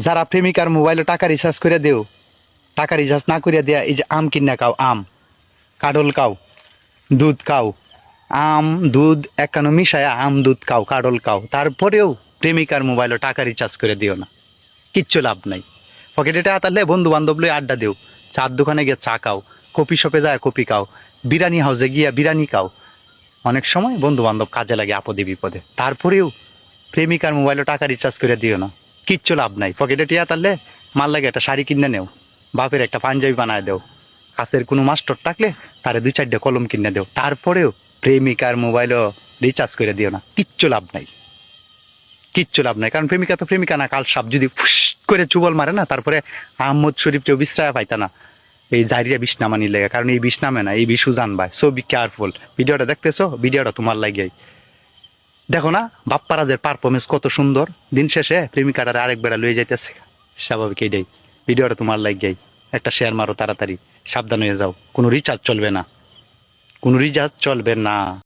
যারা প্রেমিকার মোবাইলে টাকা রিচার্জ করে দেও, টাকা রিচার্জ না করিয়া দেয়া, এই যে আম কিনা খাও, আম কাডল খাও, দুধ খাও, আম দুধ একানো মিশায়া আম দুধ খাও, কাডল খাও, তারপরেও প্রেমিকার মোবাইলে টাকা রিচার্জ করে দিও না। কিচ্ছু লাভ নাই। পকেটে টাকা থাকলে বন্ধু বান্ধব লই আড্ডা দেও, চার দোকানে গিয়ে চা খাও, কফি শপে যায় কফি খাও, বিরিয়ানি হাউসে গিয়া বিরিয়ানি খাও। অনেক সময় বন্ধু বান্ধব কাজে লাগে আপদে বিপদে, তারপরেও প্রেমিকার মোবাইলে টাকা রিচার্জ করে দিও না। কিচ্ছু লাভ নাই। পকেটে টিয়া তাহলে মাল লাগে একটা শাড়ি কিনে নেও, বাপের একটা পাঞ্জাবি বানায় দেও, কাছের কোনো মাস্টার থাকলে তারে 2-4টে কলম কিনে দেও, তারপরেও প্রেমিকার মোবাইলও রিচার্জ করে দিও না। কিচ্ছু লাভ নাই, কিচ্ছু লাভ নাই। কারণ প্রেমিকা তো প্রেমিকা না, কাল সাপ যদি ফুস করে চুবল মারে না, তারপরে আহমদ শরীফ কেউ বিশ্রায় পাইতা না এই জারিয়া বিষ নামানির লেগে। কারণ এই বিষ নামে না, এই বিষ উজান ভাই। So be careful. ভিডিওটা দেখতেছো, ভিডিওটা তোমার লাগিয়াই। দেখো না বাপ্পারাজের পারফরমেন্স কত সুন্দর। দিন শেষে প্রেমিকাটারে আরেক বেড়া লয়ে যাইতেছে, স্বাভাবিক এইটাই। ভিডিওটা তোমার লাগিয়াই। একটা শেয়ার মারো তাড়াতাড়ি, সাবধান হয়ে যাও। কোনো রিচার্জ চলবে না, কোনো রিচার্জ চলবে না।